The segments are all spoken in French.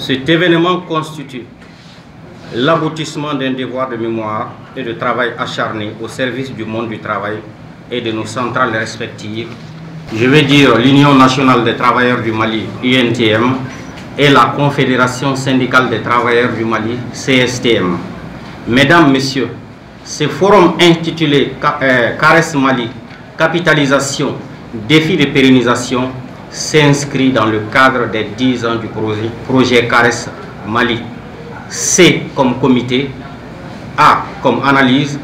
Cet événement constitue l'aboutissement d'un devoir de mémoire et de travail acharné au service du monde du travail et de nos centrales respectives. Je vais dire l'Union nationale des travailleurs du Mali, UNTM, et la Confédération syndicale des travailleurs du Mali, CSTM. Mesdames, Messieurs, ce forum intitulé CARES Mali, capitalisation, défi de pérennisation, s'inscrit dans le cadre des 10 ans du projet CARES Mali. C comme comité, A comme analyse,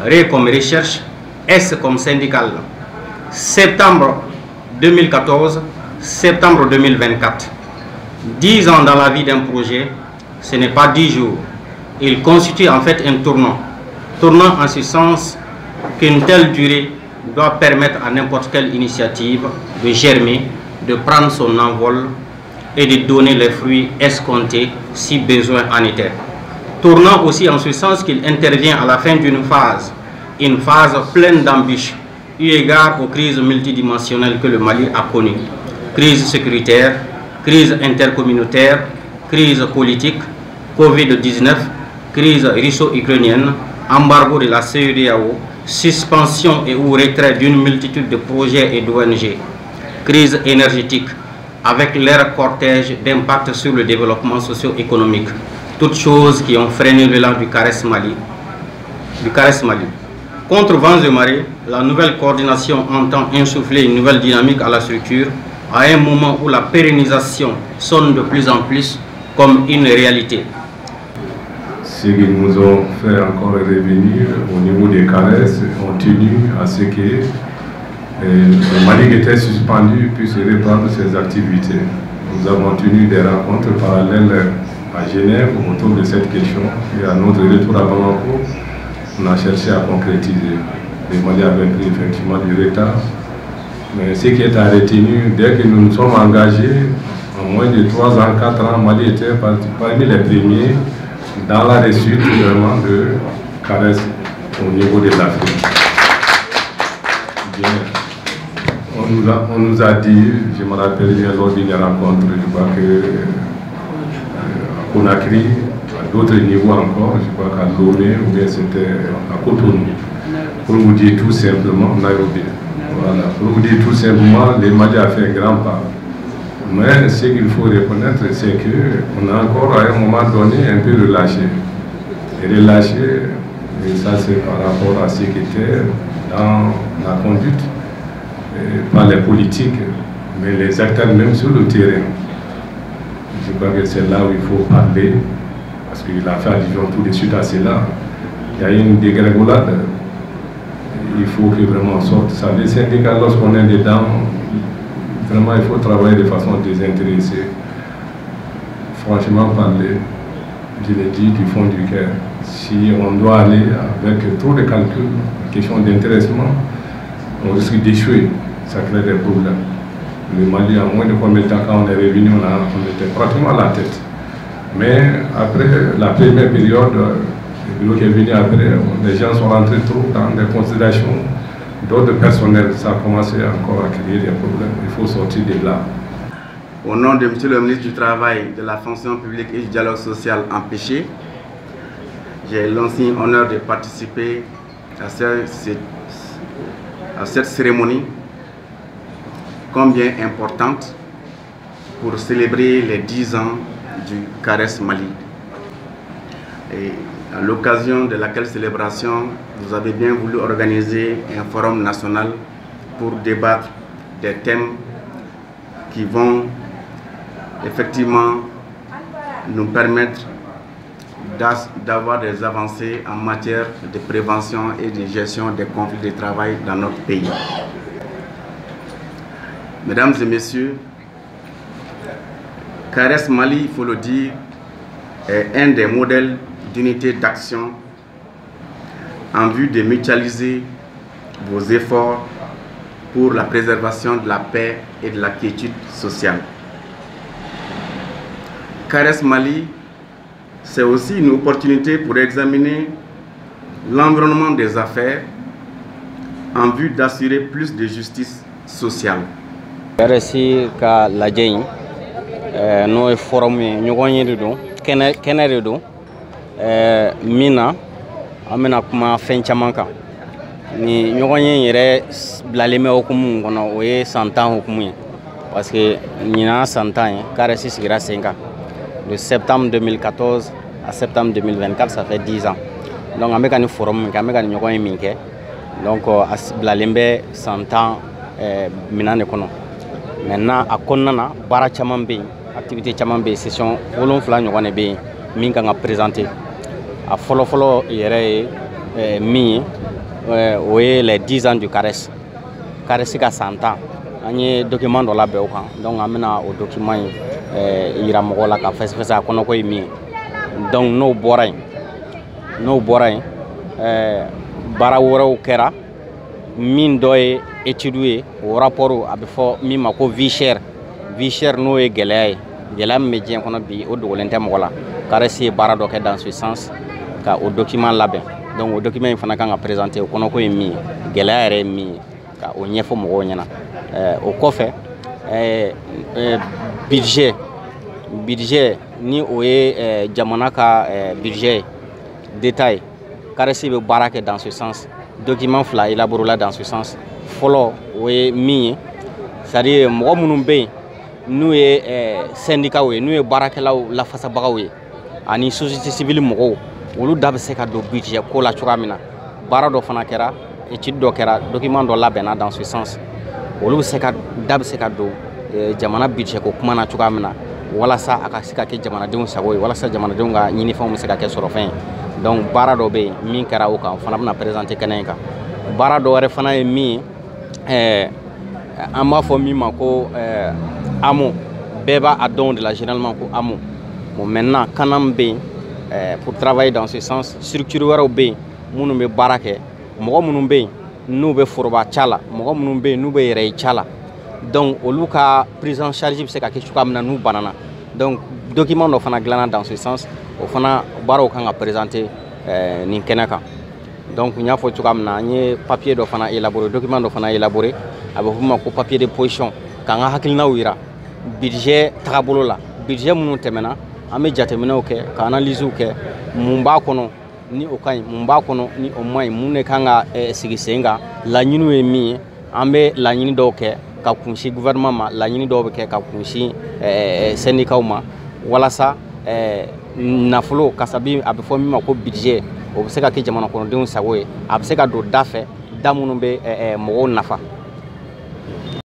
R comme recherche, S comme syndical. Septembre 2014, septembre 2024. 10 ans dans la vie d'un projet, ce n'est pas 10 jours. Il constitue en fait un tournant. Tournant en ce sens qu'une telle durée doit permettre à n'importe quelle initiative de germer, de prendre son envol et de donner les fruits escomptés si besoin en était. Tournant aussi en ce sens qu'il intervient à la fin d'une phase, une phase pleine d'embûches, eu égard aux crises multidimensionnelles que le Mali a connues. Crise sécuritaire, crise intercommunautaire, crise politique, Covid-19, crise russo-ukrainienne, embargo de la CEDEAO, suspension et ou retrait d'une multitude de projets et d'ONG, crise énergétique, avec leur cortège d'impact sur le développement socio-économique. Toutes choses qui ont freiné l'élan du CARES Mali. Contre vents et marées, la nouvelle coordination entend insuffler une nouvelle dynamique à la structure à un moment où la pérennisation sonne de plus en plus comme une réalité. Ce qui nous ont fait encore revenir au niveau des CARES ont tenu à ce que le Mali qui était suspendu puisse reprendre ses activités. Nous avons tenu des rencontres parallèles à Genève autour de cette question et à notre retour à Bamako, on a cherché à concrétiser. Le Mali avait pris effectivement du retard, mais ce qui est à retenir, dès que nous nous sommes engagés, en moins de 3 ans, 4 ans, Mali était parmi les premiers dans la réussite vraiment de CARES au niveau de l'Afrique. On nous a dit, je me rappelle bien lors d'une rencontre, je crois que à Conakry, à d'autres niveaux encore, je crois qu'à Lomé ou bien c'était à Cotonou, pour vous dire tout simplement, Nairobi. Voilà, pour vous dire tout simplement, le Mali a fait un grand pas. Mais ce qu'il faut reconnaître, c'est qu'on a encore à un moment donné un peu relâché. Et relâché, et ça c'est par rapport à ce qui était dans la conduite. Pas les politiques, mais les acteurs même sur le terrain. Je crois que c'est là où il faut parler, parce qu'il a fait allusion tout de suite à cela. Il y a une dégringolade. Il faut que vraiment on sorte. Ça les syndicats, lorsqu'on est dedans, vraiment il faut travailler de façon désintéressée. Franchement parler, je l'ai dit du fond du cœur. Si on doit aller avec trop de calculs, question d'intéressement, on risque d'échouer. Ça crée des problèmes. Le Mali, en moins de combien de temps, quand on est revenu, on était pratiquement à la tête. Mais après la première période, le bureau qui est venu après, les gens sont rentrés trop dans des considérations d'autres personnels. Ça a commencé encore à créer des problèmes. Il faut sortir de là. Au nom de M. le ministre du Travail, de la fonction publique et du dialogue social empêché, j'ai l'insigne honneur de participer à cette cérémonie combien importante pour célébrer les 10 ans du CARES Mali. Et à l'occasion de laquelle célébration, vous avez bien voulu organiser un forum national pour débattre des thèmes qui vont effectivement nous permettre d'avoir des avancées en matière de prévention et de gestion des conflits de travail dans notre pays. Mesdames et messieurs, CARES Mali, il faut le dire, est un des modèles d'unité d'action en vue de mutualiser vos efforts pour la préservation de la paix et de la quiétude sociale. CARES Mali, c'est aussi une opportunité pour examiner l'environnement des affaires en vue d'assurer plus de justice sociale. Merci à la n'o ye forum ye ɲɔgɔn ye de don kɛnɛ de don min na an bɛna kuma fɛn caman kan ni ɲɔgɔn ye yɛrɛ bilalen bɛ hukumu kɔnɔ o ye san 10 hukumu ye parce que ɲinan san 10 ye CARES sigira sen kan de septembre 2014 à septembre 2024 ça fait 10 ans donc an bɛ ka ni forum min kɛ an bɛ ka ni ɲɔgɔn ye min kɛ donc a bilalen bɛ san 10 minan de kɔnɔ maintenant a kɔnɔna na baara caman bɛ yen activité caman bɛ yen session 7 ɲɔgɔn de bɛ yen min kan ka présenter a fɔlɔfɔlɔ yɛrɛ ye min ye o ye les 10 ans du CARES ka san 10 an ye document dɔ labɛn o kan donc an bɛna o document in yira mɔgɔw la ka fɛsɛfɛsɛ a kɔnɔ ko ye min ye donc n'o bɔra yen baara wɛrɛw kɛra min dɔ ye étude ye o rapport a bɛ fɔ min ma ko vie chère n'o ye gɛlɛya ye gɛlɛya min bɛ diɲɛ kɔnɔ bi o dogolen tɛ mɔgɔ la CARES ye baara dɔ kɛ dans ce sens ka o document labɛn donc o document in fana kan ka présenter o kɔnɔ ko ye min ye gɛlɛya yɛrɛ ye min ye ka o ɲɛfɔ mɔgɔw ɲɛna o kɔfɛ budget ni o ye jamana ka budget ye d'État ye CARES bɛ baara kɛ dans ce sens document fila élaboré la dans ce sens fɔlɔ o ye min ye c'est-à-dire mɔgɔ minnu bɛ yen n'u ye syndicat ye n'u ye baarakɛlaw lafasabagaw ye ani société civile mɔgɔw olu da bɛ se ka don budget ko la cogoya min na baara dɔ fana kɛra étude dɔ kɛra document dɔ labɛnna dans ce sens olu bɛ se ka da bɛ se ka don jamana budget ko kuma na cogoya min na walasa a ka se ka kɛ jamanadenw sago ye walasa jamanadenw ka ɲinifɛnw bɛ se ka kɛ sɔrɔfɛn ye donc baara dɔ bɛ yen min kɛra o kan o fana bɛna présenter kɛnɛ in kan baara dɔ wɛrɛ fana ye min ye an b'a fɔ min ma ko AMO bɛɛ b'a dɔn de la généralement ko AMO bon maintenant kanam bɛ yen pour travailler dans ce sens structure wɛrɛw bɛ yen minnu bɛ baara kɛ mɔgɔ minnu bɛ yen n'u bɛ foroba ca la mɔgɔ minnu bɛ yen n'u bɛ yɛrɛ ye ca la donc olu ka prise en charge bɛ se ka kɛ cogoya min na n'u banana donc document dɔ fana dilanna dans ce sens o fana baaraw kan ka présenter nin kɛnɛ kan donc n y'a fɔ cogoya min na an ye papier dɔ fana élaboré document dɔ fana élaboré a bɛ f'o ma ko papier de position k'an ka hakilinaw yira budget tagabolo la budget minnu tɛmɛna an bɛ jateminɛw kɛ ka analysew kɛ mun b'a kɔnɔ ni o ka ɲi mun b'a kɔnɔ ni o ma ɲi mun de kan ka sigi sen kan laɲiniw ye min ye an bɛ laɲini dɔw kɛ ka kunsi gouvernement ma laɲini dɔw bɛ kɛ ka kunsi syndicat ma walasa nafolo kasabi a bɛ fɔ min ma ko budget o bɛ se ka kɛ jamana kɔnɔdenw sago ye a bɛ se ka don da fɛ da minnu bɛ mɔgɔw nafa